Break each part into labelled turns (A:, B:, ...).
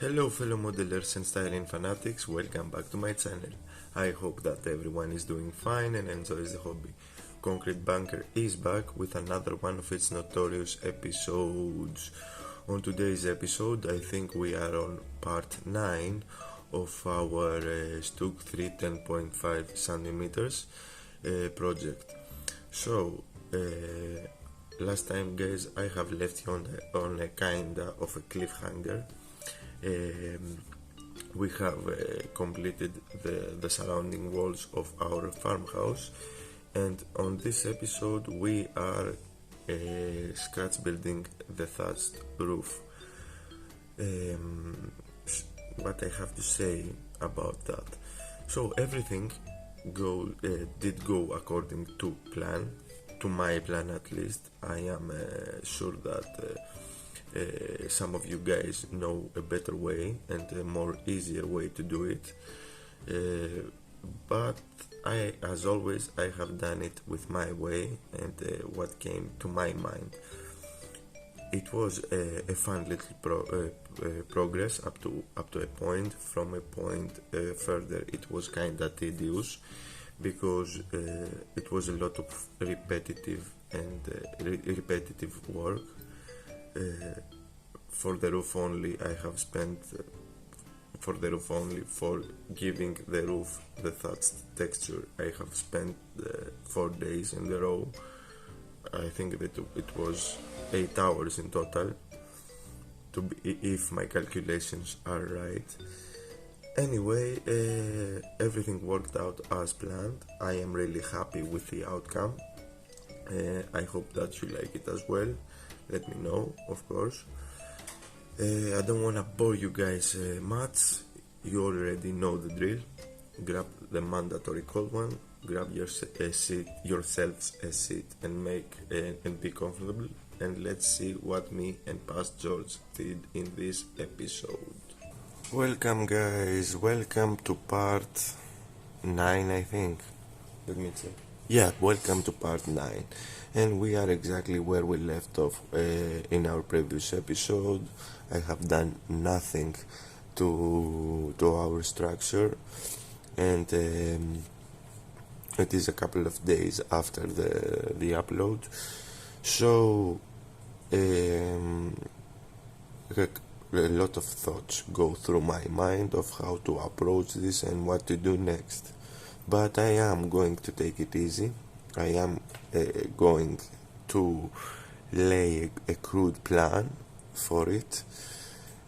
A: Hello fellow modelers and styling fanatics, welcome back to my channel. I hope that everyone is doing fine and enjoys the hobby. Concrete Bunker is back with another one of its notorious episodes. On today's episode, I think we are on part 9 of our Stug 3 10.5 centimeters project. So, last time guys, I have left you on a kinda of a cliffhanger. We have completed the surrounding walls of our farmhouse, and on this episode we are scratch building the thatched roof. What I have to say about that: so everything did go according to plan, to my plan at least. I am sure that some of you guys know a better way and a more easier way to do it, but as always, I have done it with my way and what came to my mind. It was a fun little progress up to a point. From a point further, it was kinda tedious because it was a lot of repetitive work. For the roof only, I have spent for giving the roof the thatched texture, I have spent 4 days in a row. I think that it was 8 hours in total, if my calculations are right. Anyway, everything worked out as planned. I am really happy with the outcome. I hope that you like it as well. Let me know, of course. I don't want to bore you guys much. You already know the drill. Grab the mandatory cold one, grab yourselves a seat and be comfortable, and let's see what me and Past George did in this episode. Welcome guys, welcome to part 9, I think. Let me check. Yeah, welcome to part 9, and we are exactly where we left off in our previous episode. I have done nothing to our structure, and it is a couple of days after the upload, so a lot of thoughts go through my mind of how to approach this and what to do next. But I am going to take it easy. I am going to lay a crude plan for it,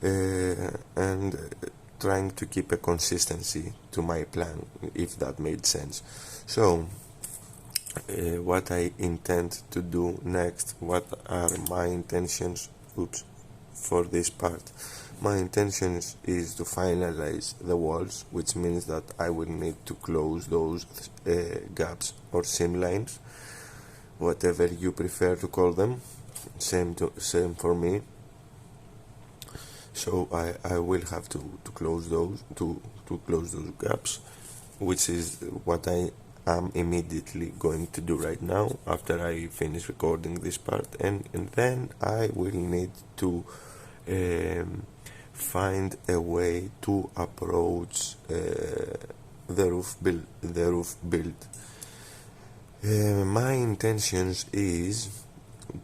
A: and trying to keep a consistency to my plan, if that made sense. So what I intend to do next, what are my intentions for this part. My intentions is to finalize the walls, which means that I will need to close those gaps or seam lines, whatever you prefer to call them. Same for me. So I will have to close those to close those gaps, which is what I am immediately going to do right now after I finish recording this part, and then I will need to find a way to approach the roof build. My intentions is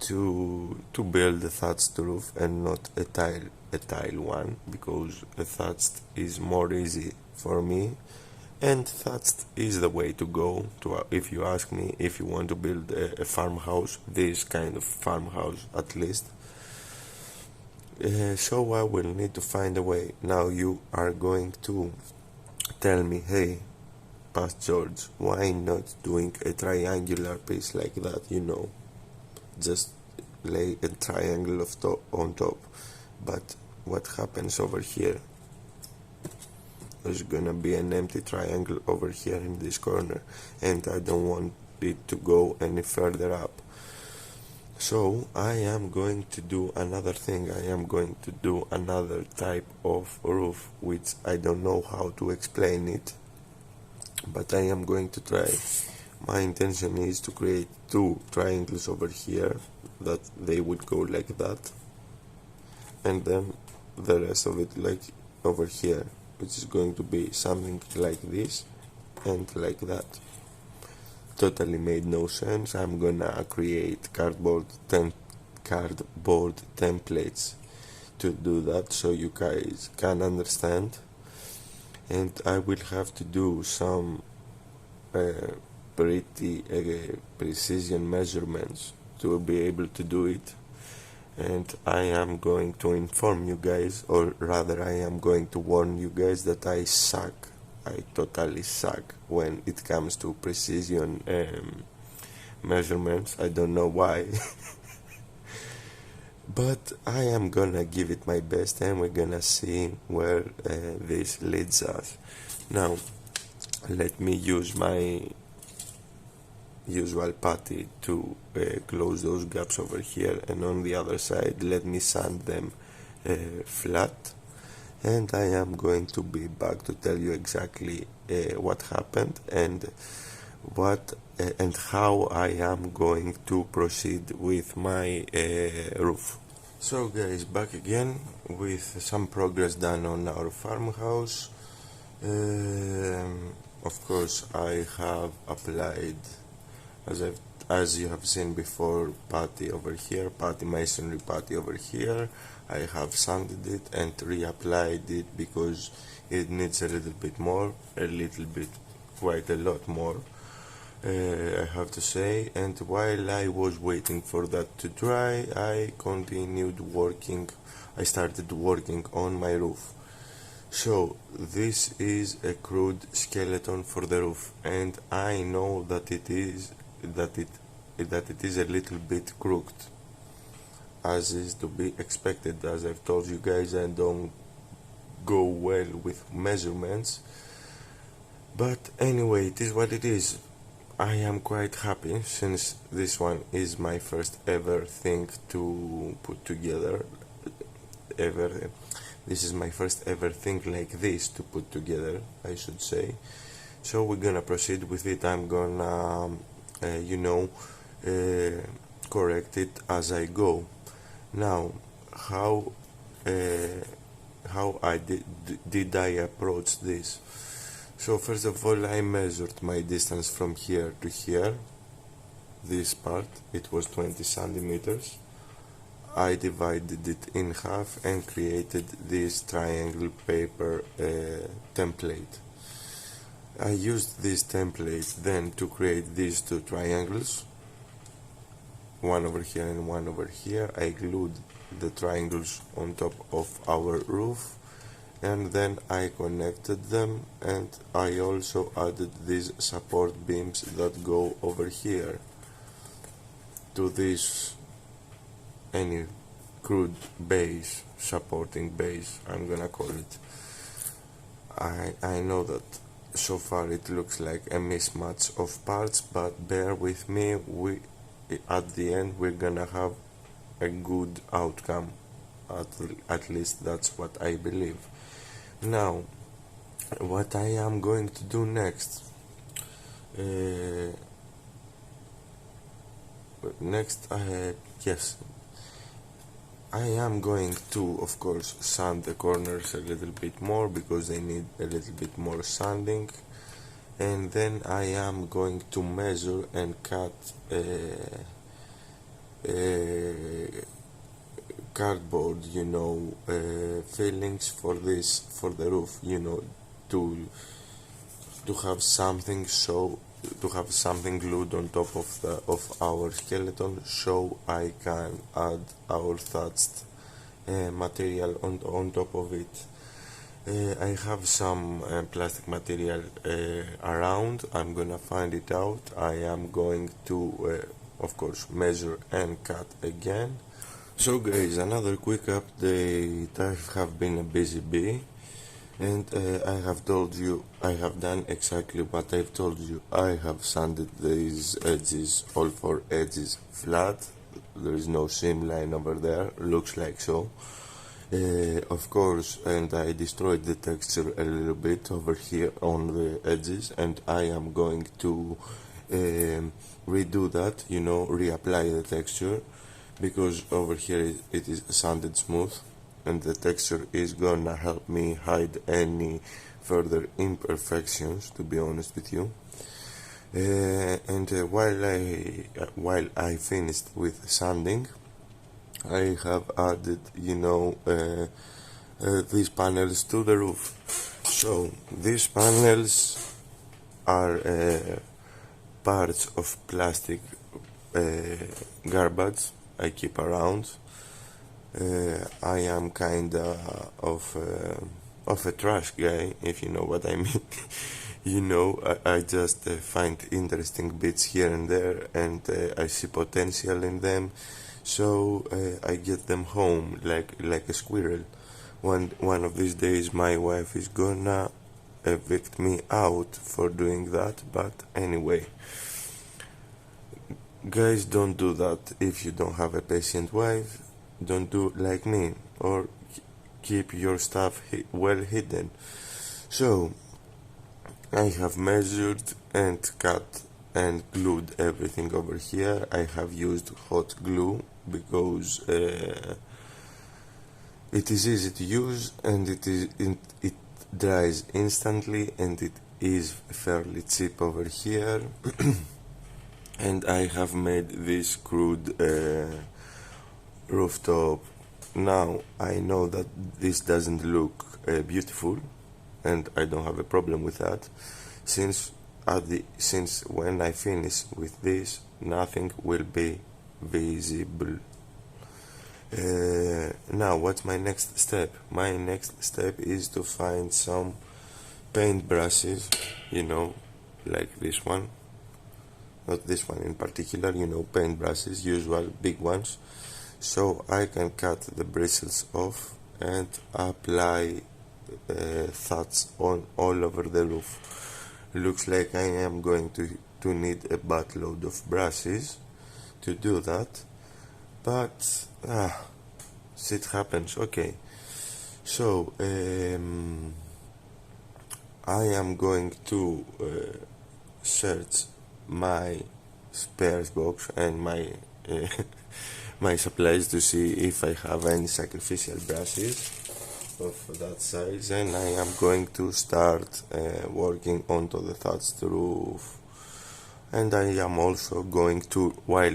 A: to build a thatched roof and not a tile one, because a thatched is more easy for me, and thatched is the way to go to, if you ask me, if you want to build a farmhouse, this kind of farmhouse at least. So I will need to find a way. Now you are going to tell me, hey, Past George, why not doing a triangular piece like that, just lay a triangle on top. But what happens over here? There's gonna be an empty triangle over here in this corner, and I don't want it to go any further up. So I am going to do another thing. I am going to do another type of roof, which I don't know how to explain it, but I am going to try. My intention is to create 2 triangles over here, that they would go like that, and then the rest of it like over here, which is going to be something like this and like that. Totally made no sense. I'm gonna create cardboard templates to do that, so you guys can understand. And I will have to do some pretty precision measurements to be able to do it. And I am going to inform you guys, or rather I am going to warn you guys that I suck. I totally suck when it comes to precision measurements. I don't know why. But I am gonna give it my best, and we're gonna see where this leads us. Now, let me use my usual putty to close those gaps over here, and on the other side let me sand them flat, and I am going to be back to tell you exactly what happened and what and how I am going to proceed with my roof. So guys, back again with some progress done on our farmhouse. Of course I have applied, as you have seen before, putty over here, putty masonry putty over here. I have sanded it and reapplied it because it needs a little bit more, quite a lot more, I have to say. And while I was waiting for that to dry, I started working on my roof. So this is a crude skeleton for the roof, and I know that it is a little bit crooked, as is to be expected. As I've told you guys, I don't go well with measurements, but anyway, it is what it is. I am quite happy, since this one is my first ever thing to put together. This is my first ever thing like this to put together, I should say. So we're gonna proceed with it. I'm gonna correct it as I go. Now, how did I approach this? So first of all, I measured my distance from here to here. This part, it was 20 centimeters. I divided it in half and created this triangle paper template. I used this template then to create these two triangles, one over here and one over here. I glued the triangles on top of our roof, and then I connected them, and I also added these support beams that go over here to this any crude base, supporting base, I'm gonna call it. I know that so far it looks like a mismatch of parts, but bear with me, at the end we're gonna have a good outcome, at least that's what I believe. Now, what I am going to do next, yes, I am going to, of course, sand the corners a little bit more because they need a little bit more sanding, and then I am going to measure and cut cardboard, fillings for the roof, to have something glued on top of our skeleton, so I can add our thatched material on top of it. I have some plastic material around. I'm gonna find it out. I am going to of course measure and cut again. So guys, another quick update. I have been a busy bee, and I have told you I have done exactly what I've told you. I have sanded these edges, all four edges, flat. There is no seam line over there, looks like so. Of course, and I destroyed the texture a little bit over here on the edges, and I am going to redo that, reapply the texture, because over here it is sanded smooth. and the texture is gonna help me hide any further imperfections, to be honest with you. While I finished with sanding, I have added, these panels to the roof. So these panels are parts of plastic garbage I keep around. I am kinda of a trash guy, if you know what I mean. I just find interesting bits here and there, and I see potential in them, so I get them home like a squirrel. One of these days my wife is gonna evict me out for doing that, but anyway, guys, don't do that. If you don't have a patient wife, don't do like me, or keep your stuff well hidden. So I have measured and cut and glued everything over here. I have used hot glue because it is easy to use, and it dries instantly, and it is fairly cheap over here. And I have made this crude rooftop. Now I know that this doesn't look beautiful, and I don't have a problem with that, since when I finish with this, nothing will be visible. Now what's my next step? My next step is to find some paint brushes, like this one, not this one in particular, paint brushes, usual big ones, so I can cut the bristles off and apply thatch on all over the roof. Looks like I am going to need a buttload of brushes to do that, but shit happens. Okay, so I am going to search my spares box and my my supplies to see if I have any sacrificial brushes of that size, and I am going to start working onto the thatched roof. And I am also going to, while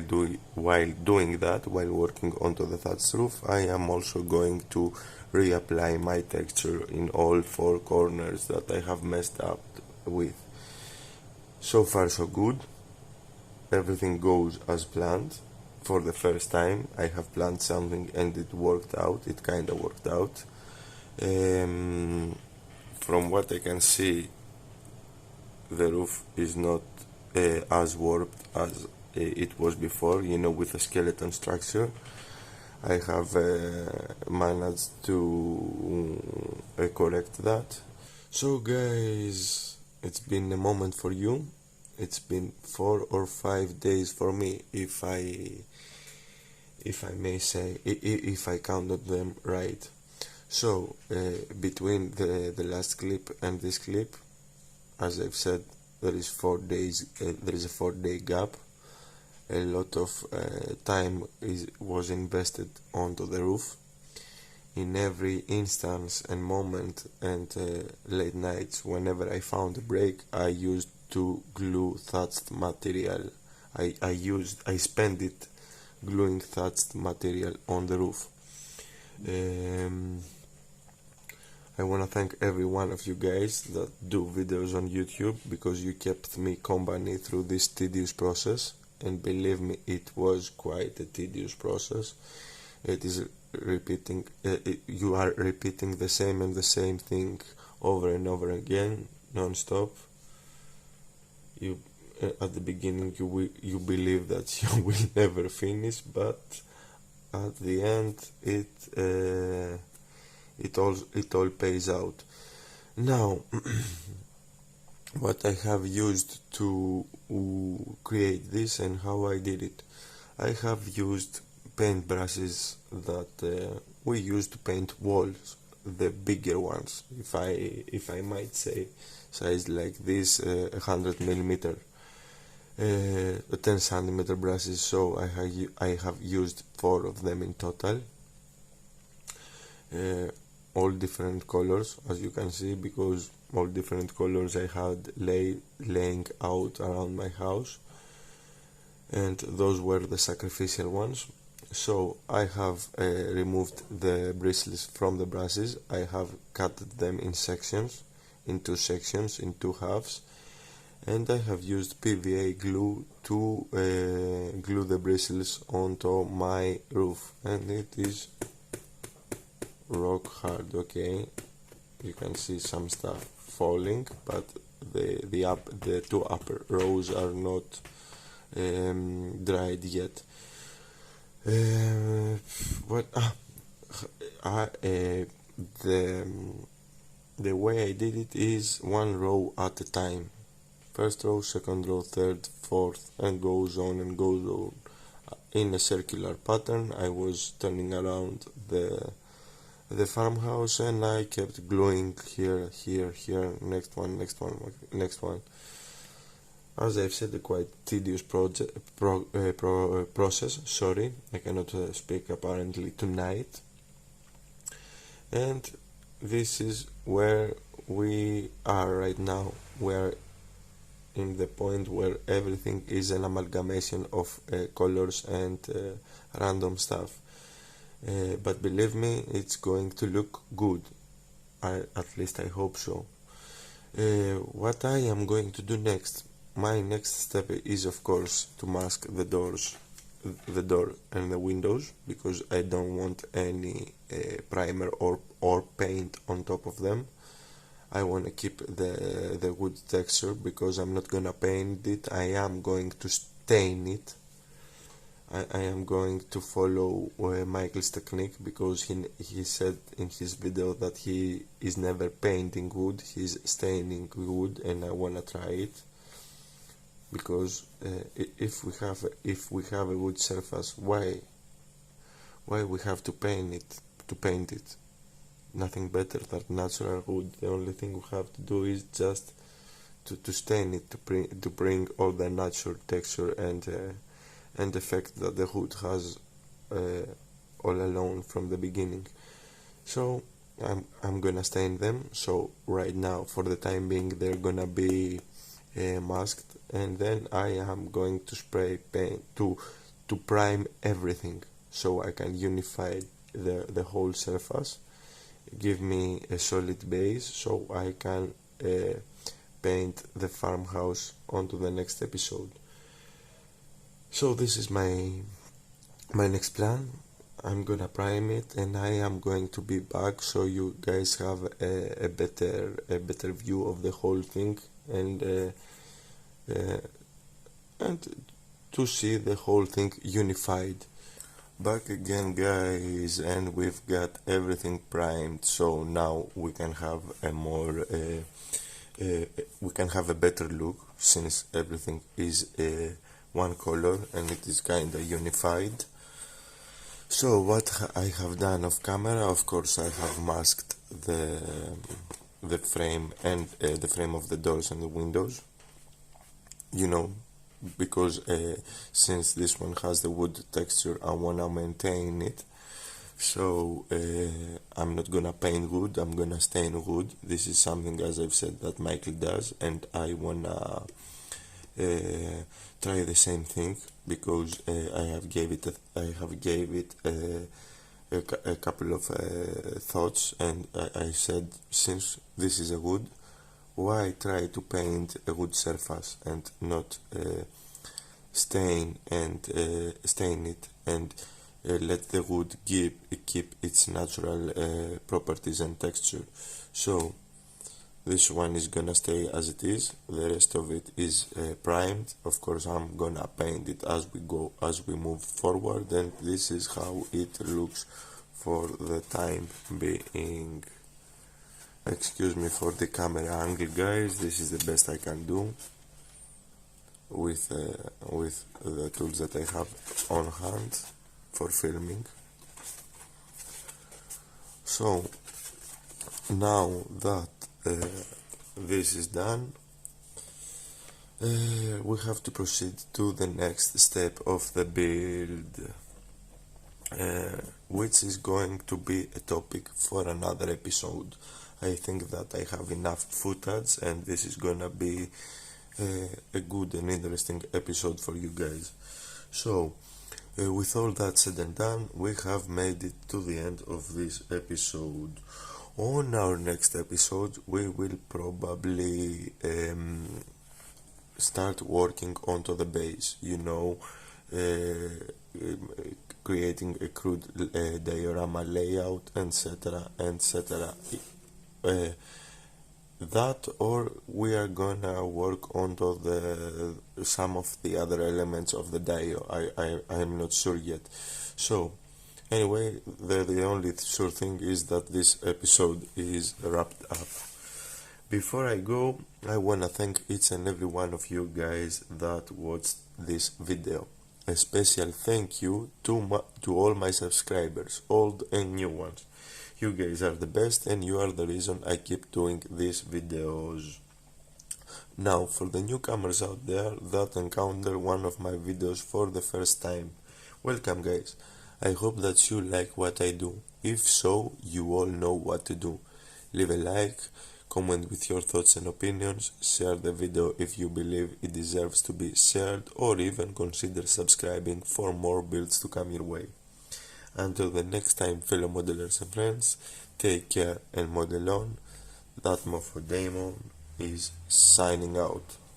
A: working onto the thatched roof, I am also going to reapply my texture in all four corners that I have messed up with. So far so good, everything goes as planned. For the first time I have planned something and it worked out, it kinda worked out. From what I can see, the roof is not as warped as it was before, with a skeleton structure. I have managed to correct that. So guys, it's been a moment for you. It's been 4 or 5 days for me, if I may say, if I counted them right. So between the last clip and this clip, as I've said, there is 4 days. There is a 4-day gap. A lot of time was invested onto the roof. In every instance and moment and late nights, whenever I found a break, I used to glue thatched material. I spent it gluing thatched material on the roof. I want to thank every one of you guys that do videos on YouTube, because you kept me company through this tedious process, and believe me, it was quite a tedious process. It is repeating, you are repeating the same thing over and over again, non-stop. You at the beginning you believe that you will never finish, but at the end it all pays out. Now what I have used to create this and how I did it. I have used paint brushes that we use to paint walls, the bigger ones, if I might say, size like this, 100mm, 10cm brushes. So I have used 4 of them in total. all different colors, as you can see, because all different colors I had laying out around my house, and those were the sacrificial ones. So I have removed the bristles from the brushes. I have cut them in sections, in two sections, in two halves, and I have used PVA glue to glue the bristles onto my roof, and it is rock hard. Okay, you can see some stuff falling, but the two upper rows are not dried yet. The way I did it is one row at a time. First row, second row, third, fourth, and goes on and goes on in a circular pattern. I was turning around the farmhouse, and I kept gluing here, next one, next one. As I've said, a quite tedious process. Sorry, I cannot speak apparently tonight. And this is where we are right now. We're in the point where everything is an amalgamation of colors and random stuff. But believe me, it's going to look good. At least I hope so. What I am going to do next, my next step is of course to mask the door and the windows, because I don't want any primer or paint on top of them. I want to keep the wood texture, because I'm not gonna paint it. I am going to stain it. I am going to follow Michael's technique, because he said in his video that he is never painting wood, he's staining wood, and I wanna try it, because if we have a wood surface, why we have to paint it? Nothing better than natural wood. The only thing we have to do is just to stain it, to bring all the natural texture and effect that the wood has all alone from the beginning. So I'm gonna stain them. So right now, for the time being, they're gonna be masked, and then I am going to spray paint to prime everything, so I can unify the whole surface, give me a solid base, so I can paint the farmhouse onto the next episode. So this is my next plan. I'm gonna prime it, and I am going to be back so you guys have a better view of the whole thing, and to see the whole thing unified. Back again, guys, and we've got everything primed, so now we can have a more we can have a better look, since everything is one color and it is kinda unified. So what I have done off camera, of course, I have masked the frame and the frame of the doors and the windows, you know, because since this one has the wood texture, I wanna maintain it. So I'm not gonna paint wood, I'm gonna stain wood. This is something, as I've said, that Michael does, and I wanna try the same thing, because I have gave it a couple of thoughts, and I said, since this is a wood, why try to paint a wood surface and not stain it and let the wood keep its natural properties and texture. So this one is gonna stay as it is, the rest of it is primed. Of course, I'm gonna paint it as we move forward, and this is how it looks for the time being. Excuse me for the camera angle, guys, this is the best I can do with the tools that I have on hand for filming. So now that this is done, we have to proceed to the next step of the build. which is going to be a topic for another episode. I think that I have enough footage and this is gonna be a good and interesting episode for you guys. So, with all that said and done, we have made it to the end of this episode. On our next episode, we will probably start working onto the base, creating a crude diorama layout, etc., etc. That, or we are gonna work onto some of the other elements of the dio. I'm not sure yet. So anyway, the only sure thing is that this episode is wrapped up. Before I go, I wanna thank each and every one of you guys that watched this video. A special thank you to all my subscribers, old and new ones. You guys are the best and you are the reason I keep doing these videos. Now, for the newcomers out there that encounter one of my videos for the first time, welcome guys. I hope that you like what I do. If so, you all know what to do. Leave a like, comment with your thoughts and opinions, share the video if you believe it deserves to be shared, or even consider subscribing for more builds to come your way. Until the next time, fellow modelers and friends, take care and model on. That Morphodemon is signing out.